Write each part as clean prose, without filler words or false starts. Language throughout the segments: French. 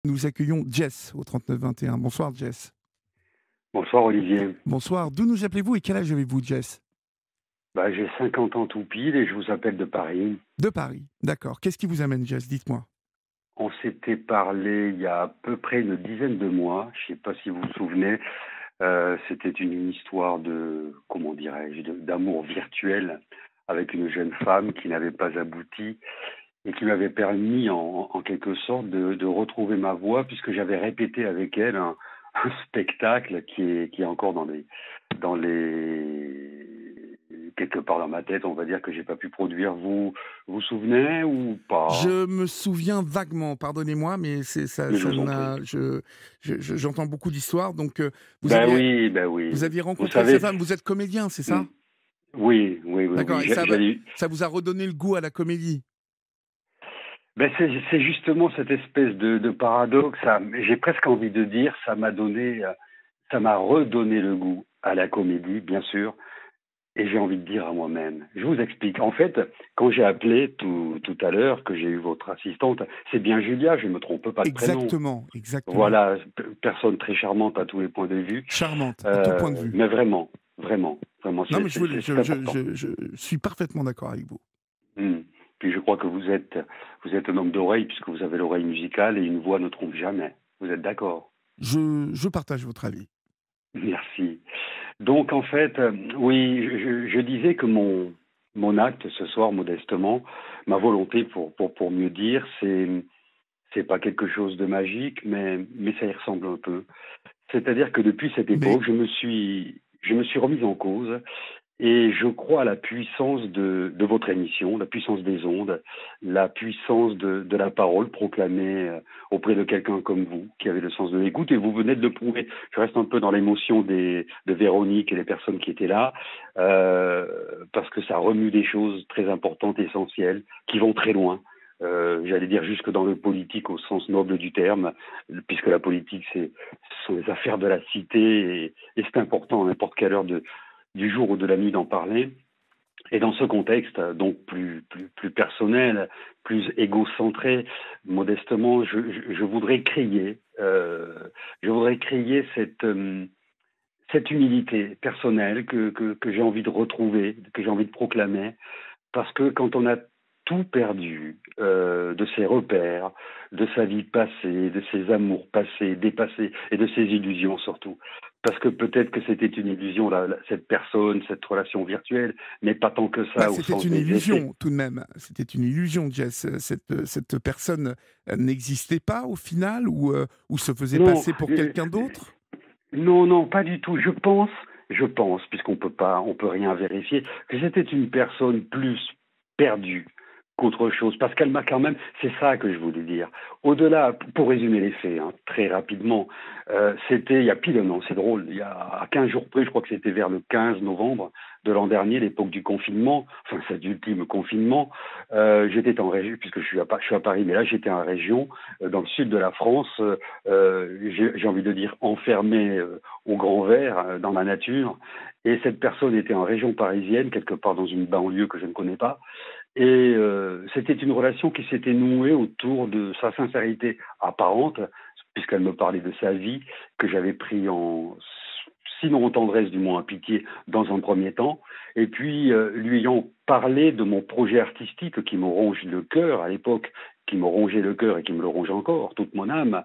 Nous accueillons Jess au 39 21. Bonsoir Jess. Bonsoir Olivier. Bonsoir. D'où nous appelez-vous et quel âge avez-vous Jess? J'ai 50 ans tout pile et je vous appelle de Paris. De Paris. D'accord. Qu'est-ce qui vous amène Jess? Dites-moi. On s'était parlé il y a à peu près une dizaine de mois. Je ne sais pas si vous vous souvenez. C'était une histoire de, comment dirais-je, d'amour virtuel avec une jeune femme qui n'avait pas abouti et qui m'avait permis en quelque sorte de retrouver ma voix puisque j'avais répété avec elle un spectacle qui est encore dans les quelque part dans ma tête, on va dire que j'ai pas pu produire. Vous vous souvenez ou pas? Je me souviens vaguement, pardonnez-moi, mais c'est ça, Mais je ça vous en prie. n'a, j'entends beaucoup d'histoires. Donc, vous Ben aviez, oui, ben oui. vous aviez Vous rencontré cette savez, femme. Vous êtes comédien, c'est hmm, ça? oui, oui, oui, D'accord. oui. Et ça vous a redonné le goût à la comédie. C'est justement cette espèce de paradoxe. J'ai presque envie de dire, ça m'a redonné le goût à la comédie, bien sûr. Et j'ai envie de dire à moi-même, je vous explique. En fait, quand j'ai appelé tout à l'heure, que j'ai eu votre assistante, c'est bien Julia, je ne me trompe pas de prénom. Exactement, exactement. Voilà, personne très charmante à tous les points de vue. Charmante à tout point de vue. Mais vraiment, vraiment, vraiment, Non, mais c'est important. je suis parfaitement d'accord avec vous. Hmm. Puis je crois que vous êtes un homme d'oreille, puisque vous avez l'oreille musicale et une voix ne trompe jamais. Vous êtes d'accord? Je partage votre avis. Merci. Donc en fait, oui, je disais que mon acte ce soir, modestement, ma volonté pour mieux dire, c'est pas quelque chose de magique, mais ça y ressemble un peu. C'est-à-dire que depuis cette Mais époque, je me suis remise en cause et je crois à la puissance de votre émission, la puissance des ondes, la puissance de la parole proclamée auprès de quelqu'un comme vous, qui avait le sens de l'écoute, et vous venez de le prouver. Je reste un peu dans l'émotion de Véronique et les personnes qui étaient là, parce que ça remue des choses très importantes, essentielles, qui vont très loin. J'allais dire jusque dans le politique au sens noble du terme, puisque la politique, ce sont les affaires de la cité, et c'est important à n'importe quelle heure du jour ou de la nuit d'en parler. Et dans ce contexte, donc plus personnel, plus égocentré, modestement, je voudrais crier cette humilité personnelle que j'ai envie de retrouver, que j'ai envie de proclamer, parce que quand on a tout perdu de ses repères, de sa vie passée, de ses amours passés, dépassés, et de ses illusions surtout. Parce que peut-être que c'était une illusion, cette personne, cette relation virtuelle, mais pas tant que bah, ça au c'était sens une des effets. illusion tout de même. C'était une illusion, Jess. Cette personne n'existait pas au final ou se faisait Non, passer pour quelqu'un d'autre? non, non, pas du tout. Je pense, puisqu'on peut pas, on peut rien vérifier, que c'était une personne plus perdue qu'autre chose, parce qu'elle m'a quand même, c'est ça que je voulais dire. Au-delà, pour résumer les faits, hein, très rapidement, c'était il y a pile un an, c'est drôle, il y a 15 jours près, je crois que c'était vers le 15 novembre de l'an dernier, l'époque du confinement, enfin cet ultime confinement, j'étais en région, puisque je suis à Paris, mais là j'étais en région, dans le sud de la France, j'ai envie de dire enfermé au grand vert, dans la nature, et cette personne était en région parisienne, quelque part dans une banlieue que je ne connais pas, et c'était une relation qui s'était nouée autour de sa sincérité apparente, puisqu'elle me parlait de sa vie, que j'avais pris sinon en tendresse, du moins en pitié, dans un premier temps. Et puis, lui ayant parlé de mon projet artistique qui me ronge le cœur à l'époque, qui me rongeait le cœur et qui me le ronge encore, toute mon âme,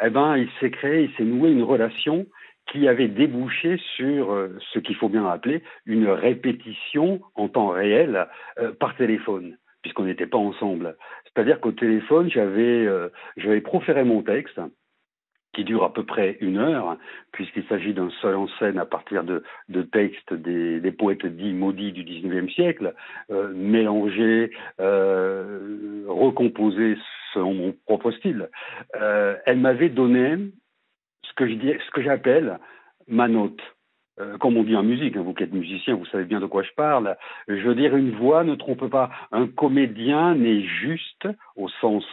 eh ben, il s'est noué une relation qui avait débouché sur ce qu'il faut bien appeler une répétition en temps réel par téléphone, puisqu'on n'était pas ensemble. C'est-à-dire qu'au téléphone, j'avais proféré mon texte, qui dure à peu près 1 heure, puisqu'il s'agit d'un seul en scène à partir de textes des poètes dits maudits du XIXe siècle, mélangés, recomposés selon mon propre style. Elle m'avait donné ce que j'appelle ma note. Comme on dit en musique, hein, vous qui êtes musicien, vous savez bien de quoi je parle. Je veux dire, une voix ne trompe pas. Un comédien n'est juste au sens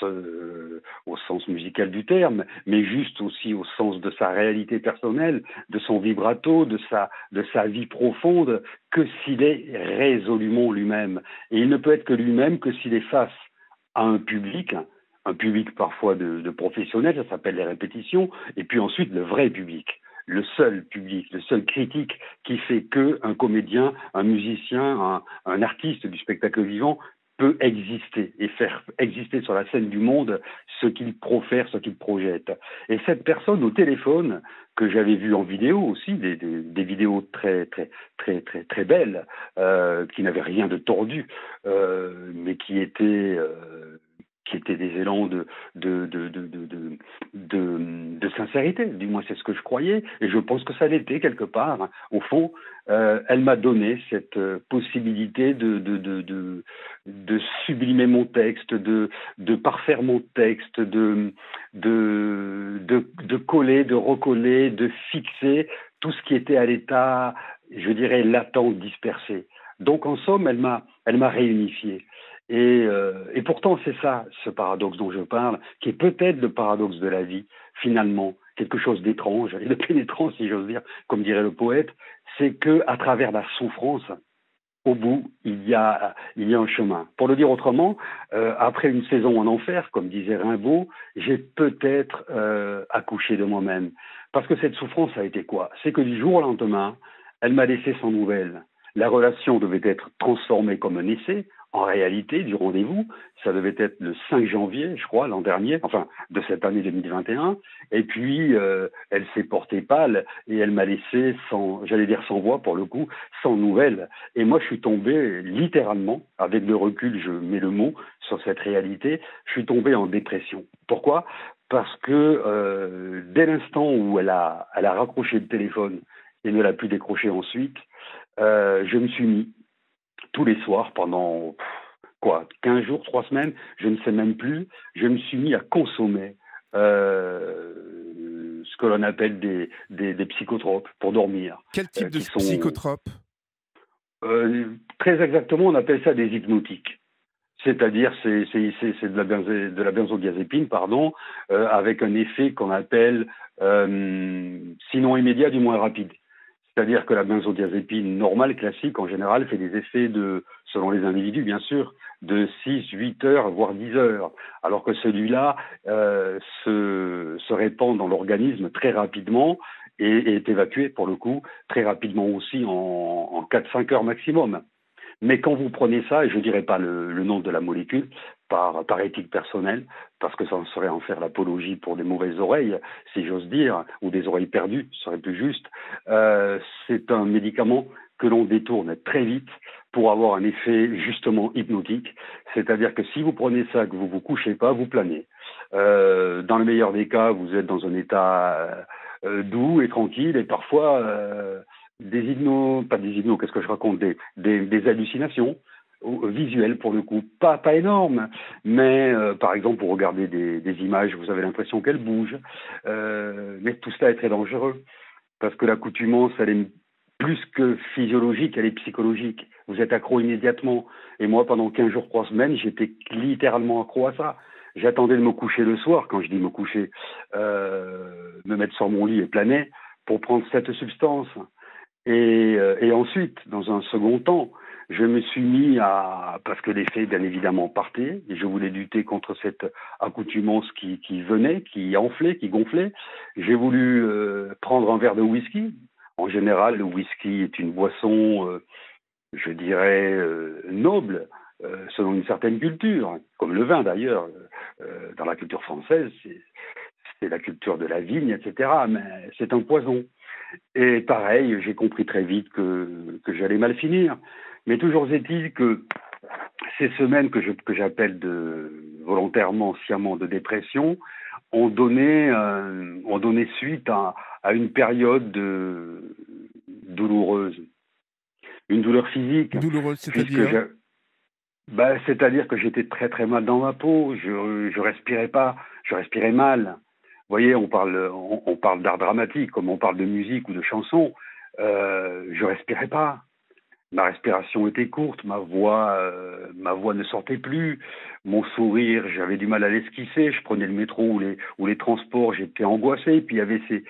musical du terme, mais juste aussi au sens de sa réalité personnelle, de son vibrato, de sa vie profonde, que s'il est résolument lui-même. Et il ne peut être que lui-même que s'il est face à un public, un public parfois de professionnels, ça s'appelle les répétitions, et puis ensuite le vrai public, le seul public, le seul critique qui fait que un comédien, un musicien, un artiste du spectacle vivant peut exister et faire exister sur la scène du monde ce qu'il profère, ce qu'il projette. Et cette personne au téléphone, que j'avais vu en vidéo aussi, des vidéos très belles, qui n'avaient rien de tordu, mais qui étaient des élans de sincérité, du moins c'est ce que je croyais, et je pense que ça l'était quelque part. Au fond, elle m'a donné cette possibilité de sublimer mon texte, de parfaire mon texte, de coller, de recoller, de fixer tout ce qui était à l'état, je dirais, latent, dispersé. Donc en somme, elle m'a réunifié. Et pourtant, c'est ça, ce paradoxe dont je parle, qui est peut-être le paradoxe de la vie, finalement, quelque chose d'étrange et de pénétrant, si j'ose dire, comme dirait le poète, c'est que à travers la souffrance, au bout, il y a un chemin. Pour le dire autrement, après une saison en enfer, comme disait Rimbaud, j'ai peut-être accouché de moi-même. Parce que cette souffrance a été quoi? C'est que du jour au lendemain, elle m'a laissé sans nouvelles. La relation devait être transformée comme un essai. En réalité, du rendez-vous, ça devait être le 5 janvier, je crois, l'an dernier, enfin, de cette année 2021. Et puis, elle s'est portée pâle et elle m'a laissé sans, j'allais dire sans voix pour le coup, sans nouvelles. Et moi, je suis tombé littéralement, avec le recul, je mets le mot sur cette réalité, je suis tombé en dépression. Pourquoi? Parce que dès l'instant où elle a raccroché le téléphone et ne l'a plus décroché ensuite, je me suis mis tous les soirs pendant 15 jours, 3 semaines, je ne sais même plus, je me suis mis à consommer ce que l'on appelle des psychotropes pour dormir. Quel type de Qui sont psychotrope? très exactement, on appelle ça des hypnotiques. C'est-à-dire, c'est de la benzodiazépine, pardon, avec un effet qu'on appelle, sinon immédiat, du moins rapide. C'est-à-dire que la benzodiazépine normale, classique, en général, fait des effets selon les individus, bien sûr, de 6, 8 heures, voire 10 heures. Alors que celui-là se répand dans l'organisme très rapidement et est évacué, pour le coup, très rapidement aussi en 4-5 heures maximum. Mais quand vous prenez ça, et je ne dirais pas le nom de la molécule, par éthique personnelle, parce que ça en serait en faire l'apologie pour des mauvaises oreilles, si j'ose dire, ou des oreilles perdues, ce serait plus juste, c'est un médicament que l'on détourne très vite pour avoir un effet justement hypnotique. C'est-à-dire que si vous prenez ça, que vous vous couchez pas, vous planez. Dans le meilleur des cas, vous êtes dans un état doux et tranquille, et parfois pas des hypnos, qu'est-ce que je raconte, des hallucinations visuelles pour le coup, pas énormes, mais par exemple vous regardez des images, vous avez l'impression qu'elles bougent, mais tout cela est très dangereux parce que l'accoutumance, elle est plus que physiologique, elle est psychologique. Vous êtes accro immédiatement. Et moi, pendant 15 jours, 3 semaines, j'étais littéralement accro à ça. J'attendais de me coucher le soir, quand je dis me coucher, me mettre sur mon lit et planer pour prendre cette substance. Et ensuite, dans un second temps, je me suis mis parce que l'effet, bien évidemment, partait, et je voulais lutter contre cette accoutumance qui venait, qui enflait, qui gonflait. J'ai voulu prendre un verre de whisky. En général, le whisky est une boisson, je dirais, noble, selon une certaine culture, comme le vin d'ailleurs. Dans la culture française, c'est la culture de la vigne, etc. Mais c'est un poison. Et pareil, j'ai compris très vite que j'allais mal finir. Mais toujours est-il que ces semaines que j'appelle volontairement, sciemment, de dépression, ont donné suite à une période douloureuse. Une douleur physique, Douloureuse, puisque c'est-à-dire? c'est-à-dire que j'étais très très mal dans ma peau, je respirais pas, je respirais mal. Vous voyez, on parle d'art dramatique, comme on parle de musique ou de chanson. Je respirais pas. Ma respiration était courte, ma voix ne sortait plus. Mon sourire, j'avais du mal à l'esquisser. Je prenais le métro ou les transports, j'étais angoissé. Puis il y avait ces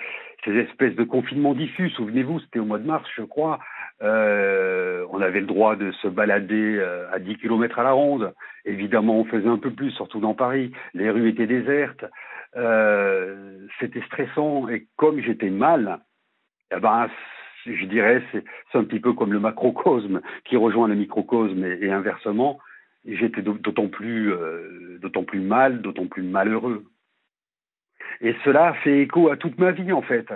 espèces de confinements diffus. Souvenez-vous, c'était au mois de mars, je crois. On avait le droit de se balader à 10 kilomètres à la ronde. Évidemment, on faisait un peu plus, surtout dans Paris. Les rues étaient désertes. C'était stressant. Et comme j'étais mal, eh ben, je dirais, c'est un petit peu comme le macrocosme qui rejoint le microcosme et inversement. J'étais d'autant plus mal, d'autant plus malheureux. Et cela fait écho à toute ma vie, en fait.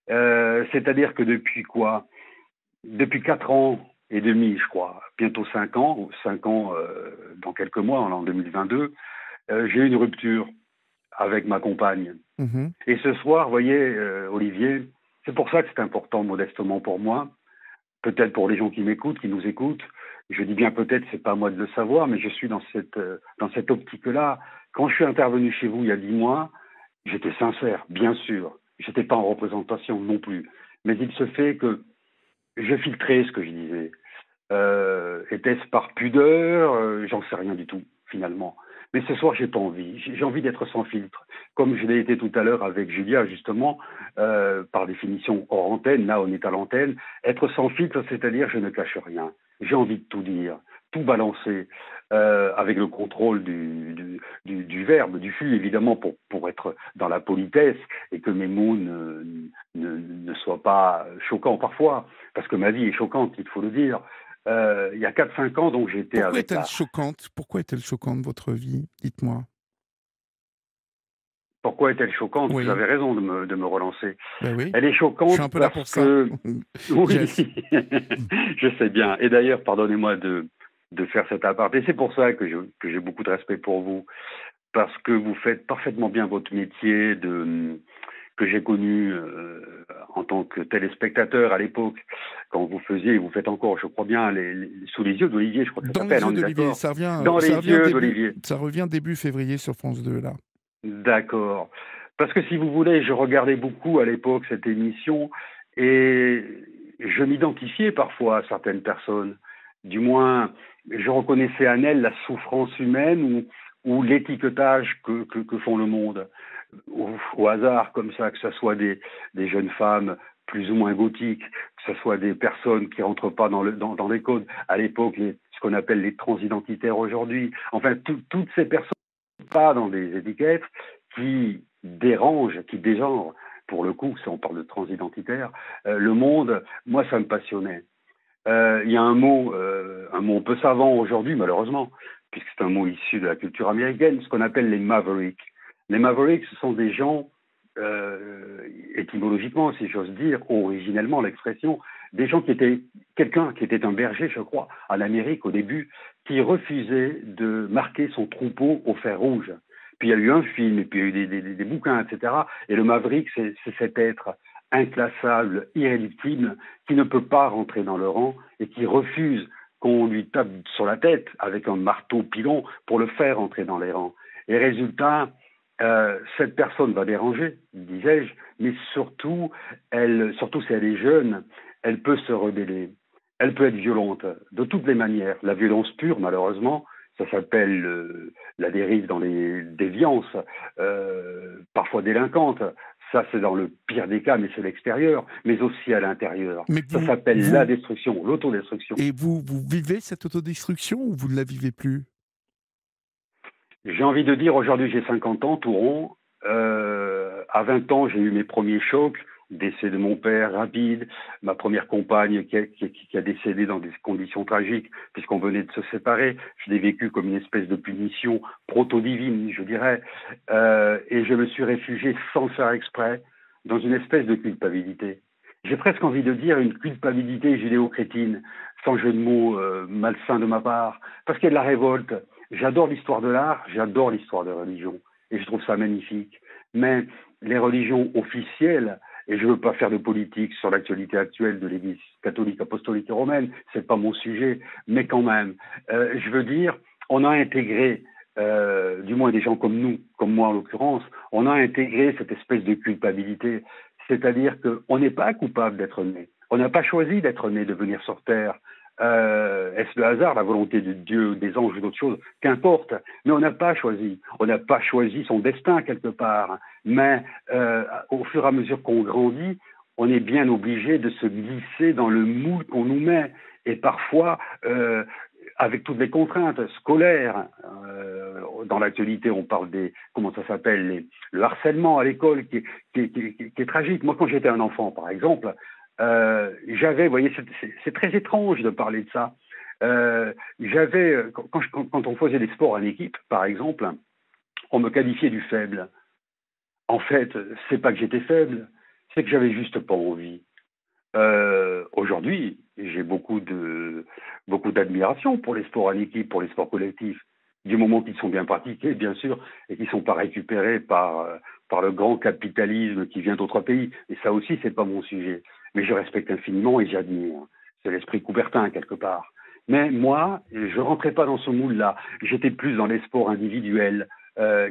C'est-à-dire que depuis quoi? Depuis 4 ans et demi, je crois, bientôt 5 ans dans quelques mois, en 2022, j'ai eu une rupture avec ma compagne. Mhm. Et ce soir, vous voyez, Olivier, c'est pour ça que c'est important modestement pour moi, peut-être pour les gens qui m'écoutent, qui nous écoutent. Je dis bien peut-être, c'est pas à moi de le savoir, mais je suis dans cette optique-là. Quand je suis intervenu chez vous il y a 10 mois, j'étais sincère, bien sûr. J'étais pas en représentation non plus. Mais il se fait que je filtrais ce que je disais. Était-ce par pudeur? J'en sais rien du tout, finalement. Mais ce soir, j'ai pas envie. J'ai envie d'être sans filtre. Comme je l'ai été tout à l'heure avec Julia, justement, par définition hors antenne, là on est à l'antenne. Être sans filtre, c'est-à-dire je ne cache rien. J'ai envie de tout dire, tout balancer, avec le contrôle du verbe, du flux, évidemment, pour être dans la politesse et que mes mots ne soient pas choquants parfois, parce que ma vie est choquante, il faut le dire. Il y a 4 5 ans, donc j'étais Pourquoi avec est-elle la... choquante? Pourquoi est-elle choquante, votre vie? Dites-moi. Pourquoi est-elle choquante? Vous Oui, avez raison de me relancer. ben oui, Elle est je suis choquante un peu là parce pour ça. que... Oui, Jess. je sais bien. Et d'ailleurs, pardonnez-moi de faire cet aparté. C'est pour ça que j'ai beaucoup de respect pour vous, parce que vous faites parfaitement bien votre métier que j'ai connu en tant que téléspectateur à l'époque, quand vous faisiez, et vous faites encore, je crois bien, sous les yeux d'Olivier, je crois que ça Dans s'appelle, les yeux on est d'Olivier, d'accord? ça revient, Dans les yeux d'Olivier. ça revient début février sur France 2, là. D'accord. Parce que si vous voulez, je regardais beaucoup à l'époque cette émission et je m'identifiais parfois à certaines personnes. Du moins, je reconnaissais en elles la souffrance humaine ou l'étiquetage que font le monde. Au hasard, comme ça, que ce soit des jeunes femmes plus ou moins gothiques, que ce soit des personnes qui rentrent pas dans les codes. À l'époque, ce qu'on appelle les transidentitaires aujourd'hui. Enfin, toutes ces personnes pas dans des étiquettes qui dérangent, qui dégenrent. Pour le coup, si on parle de transidentitaire, le monde, moi, ça me passionnait. Il y a un mot un peu savant aujourd'hui, malheureusement, puisque c'est un mot issu de la culture américaine, ce qu'on appelle les mavericks. Les mavericks, ce sont des gens, étymologiquement, si j'ose dire, originellement l'expression, des gens qui étaient, quelqu'un qui était un berger, je crois, en Amérique au début, qui refusait de marquer son troupeau au fer rouge. Puis il y a eu un film, et puis il y a eu des bouquins, etc. Et le maverick, c'est cet être inclassable, irréductible, qui ne peut pas rentrer dans le rang et qui refuse qu'on lui tape sur la tête avec un marteau pilon pour le faire entrer dans les rangs. Et résultat, cette personne va déranger, disais-je, mais surtout si elle est jeune, elle peut se rebeller, elle peut être violente de toutes les manières. La violence pure, malheureusement, ça s'appelle la dérive dans les déviances, parfois délinquantes. Ça, c'est dans le pire des cas, mais c'est l'extérieur, mais aussi à l'intérieur. Mais Ça s'appelle la destruction, l'autodestruction. et vous vivez cette autodestruction ou vous ne la vivez plus? J'ai envie de dire, aujourd'hui j'ai 50 ans, tout rond. À 20 ans, j'ai eu mes premiers chocs, décès de mon père rapide, ma première compagne qui a décédé dans des conditions tragiques, puisqu'on venait de se séparer. Je l'ai vécu comme une espèce de punition proto-divine, je dirais. Et je me suis réfugié sans le faire exprès dans une espèce de culpabilité. J'ai presque envie de dire une culpabilité judéo-chrétienne, sans jeu de mots malsain de ma part, parce qu'il y a de la révolte. J'adore l'histoire de l'art, j'adore l'histoire des religions, et je trouve ça magnifique. Mais les religions officielles, et je ne veux pas faire de politique sur l'actualité actuelle de l'Église catholique, apostolique et romaine, c'est pas mon sujet, mais quand même, je veux dire, on a intégré, du moins des gens comme nous, comme moi en l'occurrence, on a intégré cette espèce de culpabilité, c'est-à-dire qu'on n'est pas coupable d'être né, on n'a pas choisi d'être né, de venir sur Terre. Est-ce le hasard, la volonté de Dieu, des anges ou d'autres choses? Qu'importe. Mais on n'a pas choisi. On n'a pas choisi son destin quelque part. Mais au fur et à mesure qu'on grandit, on est bien obligé de se glisser dans le moule qu'on nous met. Et parfois, avec toutes les contraintes scolaires, dans l'actualité, on parle des, comment ça s'appelle, le harcèlement à l'école qui est tragique. Moi, quand j'étais un enfant, par exemple, vous voyez, c'est très étrange de parler de ça. Quand on faisait des sports en équipe, par exemple, on me qualifiait du faible. En fait, c'est pas que j'étais faible, c'est que j'avais juste pas envie. Aujourd'hui, j'ai beaucoup d'admiration pour les sports en équipe, pour les sports collectifs, du moment qu'ils sont bien pratiqués, bien sûr, et qu'ils ne sont pas récupérés par le grand capitalisme qui vient d'autres pays. Et ça aussi, c'est pas mon sujet. Mais je respecte infiniment et j'admire. C'est l'esprit Coubertin, quelque part. Mais moi, je rentrais pas dans ce moule-là. J'étais plus dans les sports individuels,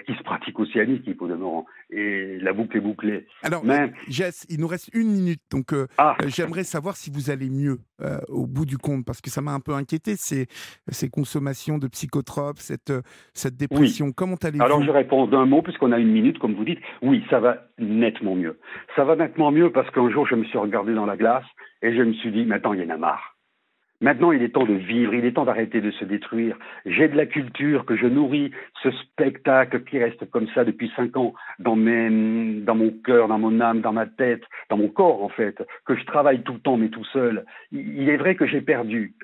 qui se pratiquent aussi en équipe, au demeurant. Et la boucle est bouclée. Alors, Mais, Jess, il nous reste 1 minute, donc j'aimerais savoir si vous allez mieux au bout du compte, parce que ça m'a un peu inquiété, ces consommations de psychotropes, cette dépression. oui. Comment allez-vous? Alors je réponds d'un mot, puisqu'on a 1 minute, comme vous dites. Oui, ça va nettement mieux. Ça va nettement mieux parce qu'un jour, je me suis regardé dans la glace et je me suis dit, maintenant, il y en a marre. Maintenant, il est temps de vivre, il est temps d'arrêter de se détruire. J'ai de la culture que je nourris, ce spectacle qui reste comme ça depuis 5 ans dans mon cœur, dans mon âme, dans ma tête, dans mon corps en fait, que je travaille tout le temps mais tout seul. Il est vrai que j'ai perdu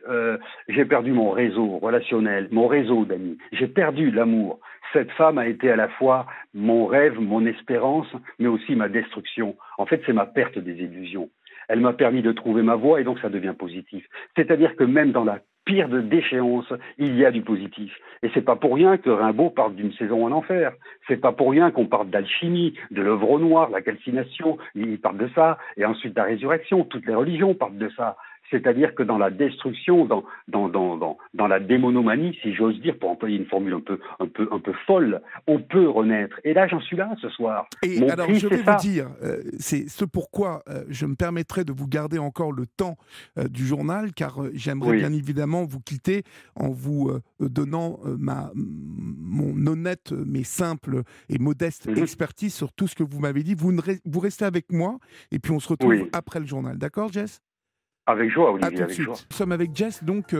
mon réseau relationnel, mon réseau d'amis. J'ai perdu l'amour. Cette femme a été à la fois mon rêve, mon espérance, mais aussi ma destruction. En fait, c'est ma perte des illusions. Elle m'a permis de trouver ma voie et donc ça devient positif. C'est-à-dire que même dans la pire de déchéance, il y a du positif. Et c'est pas pour rien que Rimbaud parle d'une saison en enfer. C'est pas pour rien qu'on parle d'alchimie, de l'œuvre noire, la calcination, il parle de ça, et ensuite de la résurrection. Toutes les religions parlent de ça. C'est-à-dire que dans la destruction, dans la démonomanie, si j'ose dire, pour employer une formule un peu folle, on peut renaître. Et là, j'en suis là ce soir. Et Mon alors, cri, je vais c'est vous ça. dire, c'est ce pourquoi je me permettrai de vous garder encore le temps du journal, car j'aimerais Oui. bien évidemment vous quitter en vous donnant mon honnête, mais simple et modeste Mhm. expertise sur tout ce que vous m'avez dit. Vous restez avec moi, et puis on se retrouve Oui. après le journal. D'accord, Jess? Avec joie, À Olivier, tout de avec joie. suite. Nous sommes avec Jess, donc,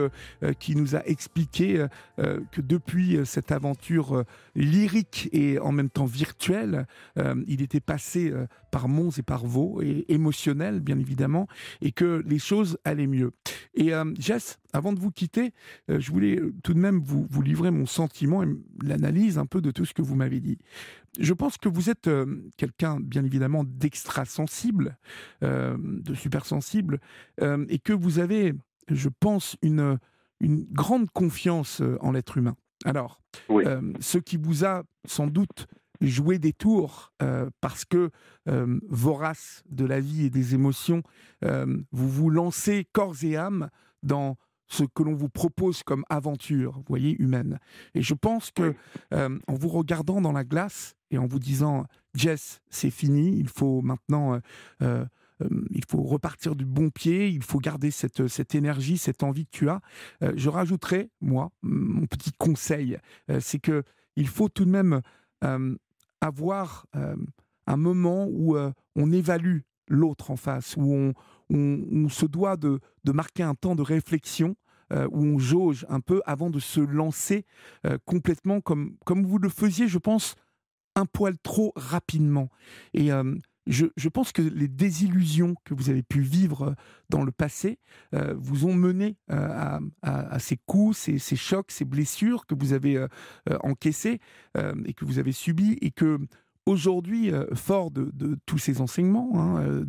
qui nous a expliqué que depuis cette aventure lyrique et en même temps virtuelle, il était passé par Mons et par Vaux, et émotionnel, bien évidemment, et que les choses allaient mieux. Et Jess, avant de vous quitter, je voulais tout de même vous livrer mon sentiment et l'analyse un peu de tout ce que vous m'avez dit. Je pense que vous êtes quelqu'un, bien évidemment, d'extra-sensible, de super-sensible, et que vous avez, je pense, une grande confiance en l'être humain. Alors, Oui. ce qui vous a sans doute joué des tours, parce que vorace de la vie et des émotions, vous vous lancez corps et âme dans ce que l'on vous propose comme aventure, vous voyez, humaine. Et je pense que, en vous regardant dans la glace et en vous disant « Jess, c'est fini, il faut maintenant... il faut repartir du bon pied, il faut garder cette énergie, cette envie que tu as. » Je rajouterais, moi, mon petit conseil, c'est que il faut tout de même avoir un moment où on évalue l'autre en face, où on se doit de marquer un temps de réflexion, où on jauge un peu avant de se lancer complètement comme vous le faisiez, je pense, un poil trop rapidement. Et je pense que les désillusions que vous avez pu vivre dans le passé vous ont mené à ces coups, ces chocs, ces blessures que vous avez encaissées et que vous avez subies, et que aujourd'hui, fort de tous ces enseignements, hein,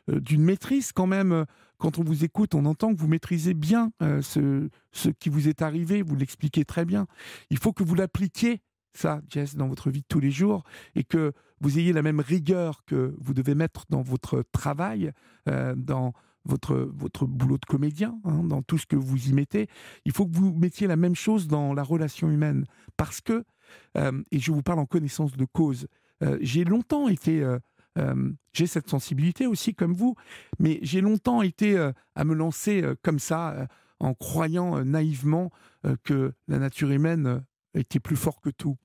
d'une maîtrise quand même, quand on vous écoute, on entend que vous maîtrisez bien ce qui vous est arrivé, vous l'expliquez très bien. Il faut que vous l'appliquiez, ça, Jess, dans votre vie de tous les jours, et que vous ayez la même rigueur que vous devez mettre dans votre travail, dans votre boulot de comédien, hein, dans tout ce que vous y mettez. Il faut que vous mettiez la même chose dans la relation humaine. Parce que, et je vous parle en connaissance de cause, j'ai longtemps été... j'ai cette sensibilité aussi comme vous, mais j'ai longtemps été à me lancer comme ça, en croyant naïvement que la nature humaine était plus fort que tout.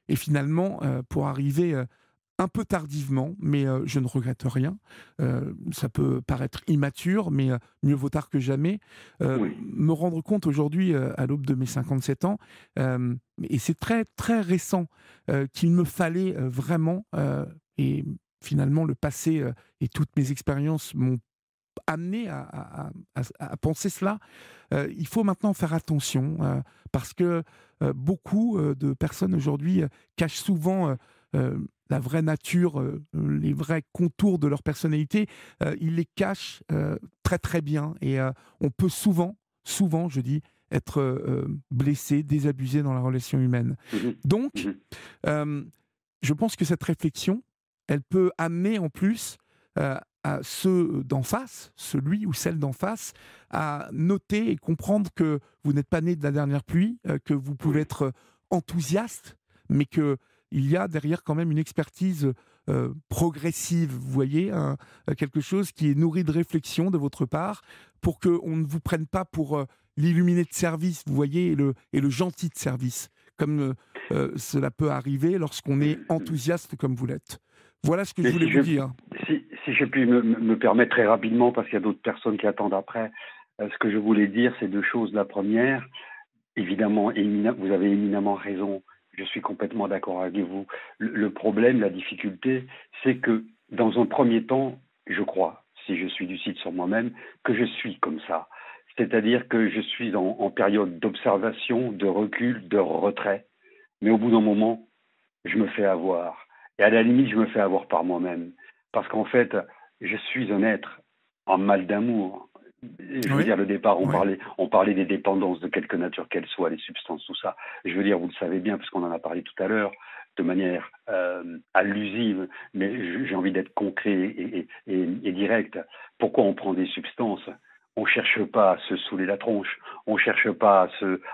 Et finalement, pour arriver un peu tardivement, mais je ne regrette rien. Ça peut paraître immature, mais mieux vaut tard que jamais. Oui. Me rendre compte aujourd'hui, à l'aube de mes 57 ans, et c'est très, très récent, qu'il me fallait vraiment, et finalement le passé et toutes mes expériences m'ont amené à penser cela. Il faut maintenant faire attention, parce que beaucoup de personnes aujourd'hui cachent souvent la vraie nature, les vrais contours de leur personnalité. Ils les cachent très très bien, et on peut souvent, souvent, je dis, être blessé, désabusé dans la relation humaine. Mhm. Donc, Mhm. euh, je pense que cette réflexion, elle peut amener en plus à ceux d'en face, celui ou celle d'en face, à noter et comprendre que vous n'êtes pas né de la dernière pluie, que vous pouvez Oui. être enthousiaste, mais que il y a derrière quand même une expertise progressive, vous voyez, quelque chose qui est nourri de réflexion de votre part, pour qu'on ne vous prenne pas pour l'illuminé de service, vous voyez, et le gentil de service, comme cela peut arriver lorsqu'on est Mhm. enthousiaste comme vous l'êtes. Voilà ce que je Mais voulais vous dire. si je puis me permettre très rapidement, parce qu'il y a d'autres personnes qui attendent après, ce que je voulais dire, c'est deux choses. La première, évidemment, vous avez éminemment raison. Je suis complètement d'accord avec vous. Le problème, la difficulté, c'est que dans un premier temps, je crois, si je suis lucide sur moi-même, que je suis comme ça. C'est-à-dire que je suis en période d'observation, de recul, de retrait. Mais au bout d'un moment, je me fais avoir. Et à la limite, je me fais avoir par moi-même. Parce qu'en fait, je suis un être en mal d'amour. Je veux Oui, dire, le départ, oui. on parlait des dépendances de quelque nature qu'elles soient, les substances, tout ça. Je veux dire, vous le savez bien, puisqu'on en a parlé tout à l'heure, de manière allusive, mais j'ai envie d'être concret et direct. Pourquoi on prend des substances? On cherche pas à se saouler la tronche, on cherche pas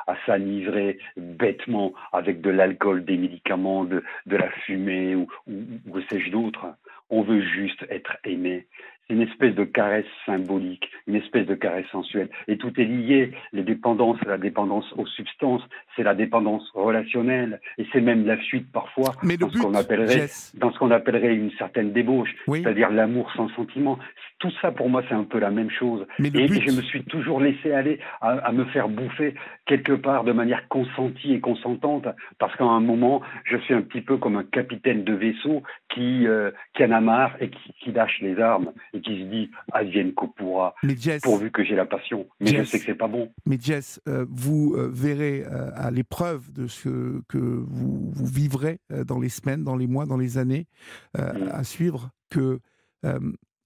à s'enivrer bêtement avec de l'alcool, des médicaments, de la fumée ou que sais-je d'autre. On veut juste être aimé. C'est une espèce de caresse symbolique, une espèce de caresse sensuelle. Et tout est lié. Les dépendances, la dépendance aux substances, c'est la dépendance relationnelle. Et c'est même la fuite parfois Mais le but, Jess, dans ce qu'on appellerait une certaine débauche, oui, c'est-à-dire l'amour sans sentiment. Tout ça, pour moi, c'est un peu la même chose. mais le Et je me but, suis toujours laissé aller à me faire bouffer quelque part de manière consentie et consentante, parce qu'à un moment, je suis un petit peu comme un capitaine de vaisseau qui en a marre et qui lâche les armes et qui se dit advienne que pourra, mais Jess, pourvu que j'ai la passion. Mais je sais que Jess, c'est pas bon. mais Jess, vous verrez à l'épreuve de ce que vous vivrez dans les semaines, dans les mois, dans les années Mm. à suivre, que euh,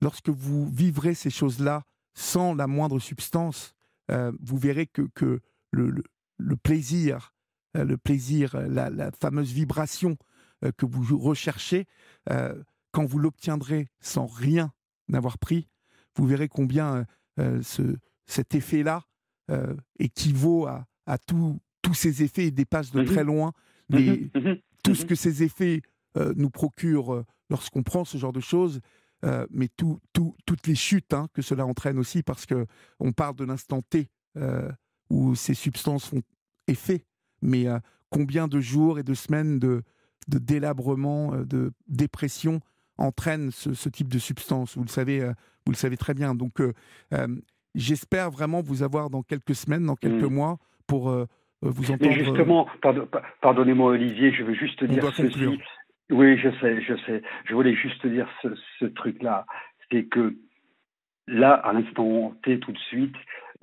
lorsque vous vivrez ces choses-là sans la moindre substance, vous verrez que le, le- le plaisir, la fameuse vibration que vous recherchez, euh, quand vous l'obtiendrez sans rien n'avoir pris, vous verrez combien cet effet-là équivaut à tous ces effets et dépasse de très Mhm. loin Mhm. les, Mhm. tout ce Mhm. que ces effets nous procurent lorsqu'on prend ce genre de choses, mais toutes les chutes que cela entraîne aussi, parce que on parle de l'instant T où ces substances font effet, mais combien de jours et de semaines de délabrement, de dépression entraîne ce type de substance. Vous le savez très bien. Donc, euh, j'espère vraiment vous avoir dans quelques semaines, dans quelques Mhm. mois, pour vous Mais entendre. justement, pardonnez-moi Olivier, je veux juste On dire doit ceci. conclure. Oui, je sais, je sais. Je voulais juste dire ce truc-là. C'est que là, à l'instant T, tout de suite,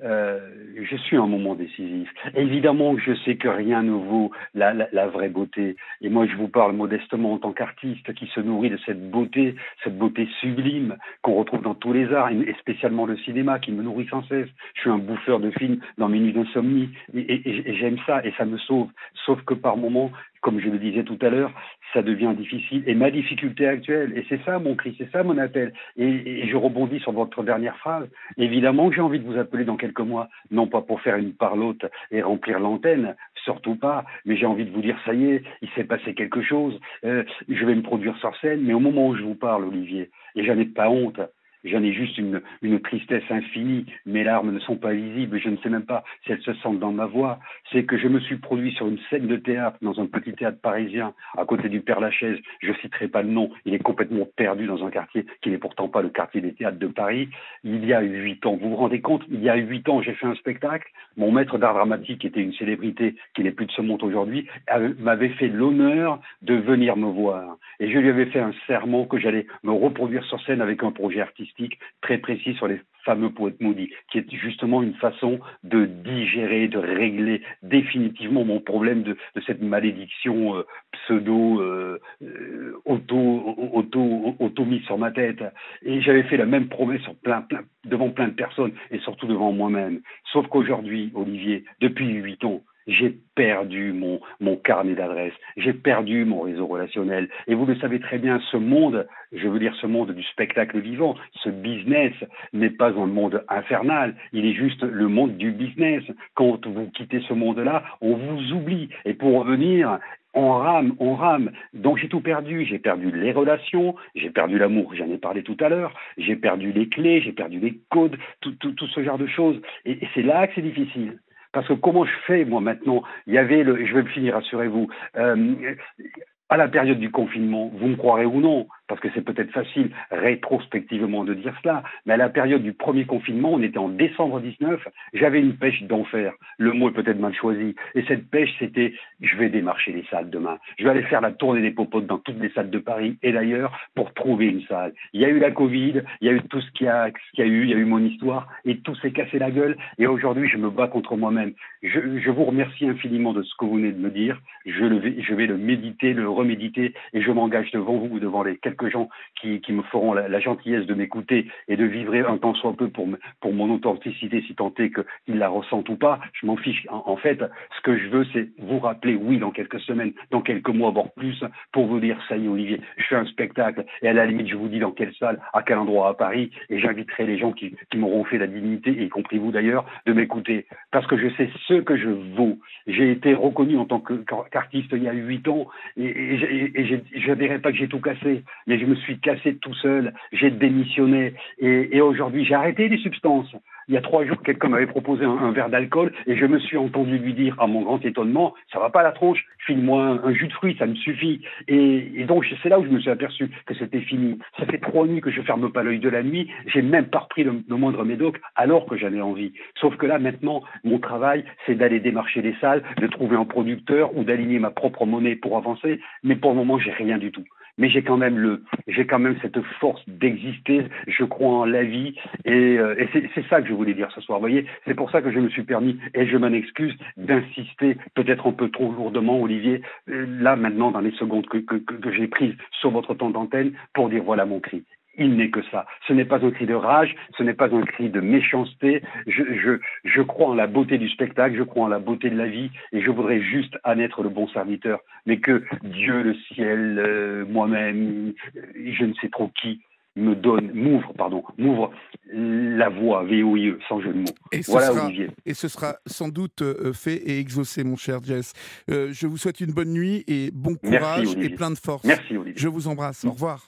je suis à un moment décisif. Évidemment que je sais que rien ne vaut la vraie beauté. Et moi, je vous parle modestement en tant qu'artiste qui se nourrit de cette beauté sublime qu'on retrouve dans tous les arts, et spécialement le cinéma qui me nourrit sans cesse. Je suis un bouffeur de films dans mes nuits d'insomnie et j'aime ça et ça me sauve. Sauf que par moments, comme je le disais tout à l'heure, ça devient difficile. Et ma difficulté actuelle, et c'est ça mon cri, c'est ça mon appel, et je rebondis sur votre dernière phrase, évidemment que j'ai envie de vous appeler dans quelques mois, non pas pour faire une parlotte et remplir l'antenne, surtout pas, mais j'ai envie de vous dire, ça y est, il s'est passé quelque chose, je vais me produire sur scène, mais au moment où je vous parle, Olivier, et j'en ai pas honte, J'en ai juste une tristesse infinie. Mes larmes ne sont pas visibles. Je ne sais même pas si elles se sentent dans ma voix. C'est que je me suis produit sur une scène de théâtre dans un petit théâtre parisien à côté du Père-Lachaise. Je citerai pas le nom. Il est complètement perdu dans un quartier qui n'est pourtant pas le quartier des théâtres de Paris. Il y a 8 ans. Vous vous rendez compte? Il y a 8 ans, j'ai fait un spectacle. Mon maître d'art dramatique, qui était une célébrité qui n'est plus de ce monde aujourd'hui, m'avait fait l'honneur de venir me voir. Et je lui avais fait un serment que j'allais me reproduire sur scène avec un projet artistique très précis sur les fameux poètes maudits, qui est justement une façon de digérer, de régler définitivement mon problème de cette malédiction pseudo auto mise sur ma tête. Et j'avais fait la même promesse sur devant plein de personnes et surtout devant moi-même. Sauf qu'aujourd'hui, Olivier, depuis 8 ans, j'ai perdu mon carnet d'adresses, j'ai perdu mon réseau relationnel. Et vous le savez très bien, ce monde, je veux dire ce monde du spectacle vivant, ce business n'est pas un monde infernal, il est juste le monde du business. Quand vous quittez ce monde-là, on vous oublie. Et pour revenir, on rame. Donc j'ai tout perdu. J'ai perdu les relations, j'ai perdu l'amour, j'en ai parlé tout à l'heure, j'ai perdu les clés, j'ai perdu les codes, tout ce genre de choses. Et c'est là que c'est difficile. Parce que comment je fais, moi, maintenant? Il y avait je vais le finir, rassurez-vous, à la période du confinement, vous me croirez ou non, parce que c'est peut-être facile rétrospectivement de dire cela, mais à la période du premier confinement, on était en décembre 19, j'avais une pêche d'enfer. Le mot est peut-être mal choisi. Et cette pêche, c'était, je vais démarcher les salles demain. Je vais aller faire la tournée des popotes dans toutes les salles de Paris et d'ailleurs pour trouver une salle. Il y a eu la Covid, il y a eu tout ce qu'il y a eu, il y a eu mon histoire et tout s'est cassé la gueule. Et aujourd'hui, je me bats contre moi-même. Je vous remercie infiniment de ce que vous venez de me dire. Je vais le méditer, le reméditer et je m'engage devant vous, devant les quelques gens qui me feront la gentillesse de m'écouter et de vivre un temps soit peu pour mon authenticité, si tant est qu'ils la ressentent ou pas. Je m'en fiche. En fait, ce que je veux, c'est vous rappeler, oui, dans quelques semaines, dans quelques mois, voire plus, pour vous dire, ça y est, Olivier, je fais un spectacle et à la limite, je vous dis dans quelle salle, à quel endroit à Paris, et j'inviterai les gens qui m'auront fait la dignité, y compris vous d'ailleurs, de m'écouter. Parce que je sais ce que je vaux. J'ai été reconnu en tant qu'artiste il y a 8 ans et je ne dirais pas que j'ai tout cassé, mais je me suis cassé tout seul, j'ai démissionné et aujourd'hui j'ai arrêté les substances. Il y a 3 jours, quelqu'un m'avait proposé un verre d'alcool et je me suis entendu lui dire, à mon grand étonnement, ça va pas la tronche, file-moi un jus de fruits, ça me suffit. Et donc c'est là où je me suis aperçu que c'était fini. Ça fait 3 nuits que je ferme pas l'œil de la nuit, j'ai même pas repris le moindre médoc alors que j'en ai envie. Sauf que là maintenant, mon travail, c'est d'aller démarcher les salles, de trouver un producteur ou d'aligner ma propre monnaie pour avancer, mais pour le moment, j'ai rien du tout. Mais j'ai quand même cette force d'exister. Je crois en la vie et c'est ça que je voulais dire ce soir. Vous voyez, c'est pour ça que je me suis permis et je m'en excuse d'insister peut-être un peu trop lourdement, Olivier. Là maintenant, dans les secondes que j'ai prises sur votre temps d'antenne pour dire voilà mon cri. Il n'est que ça. Ce n'est pas un cri de rage, ce n'est pas un cri de méchanceté. Je crois en la beauté du spectacle, je crois en la beauté de la vie et je voudrais juste en être le bon serviteur. Mais que Dieu, le ciel, moi-même, je ne sais trop qui, m'ouvre la voie, VOIE, sans jeu de mots. Voilà, Olivier. Et ce sera sans doute fait et exaucé, mon cher Jess. Je vous souhaite une bonne nuit et bon courage et plein de force. Merci, Olivier. Je vous embrasse. Au revoir.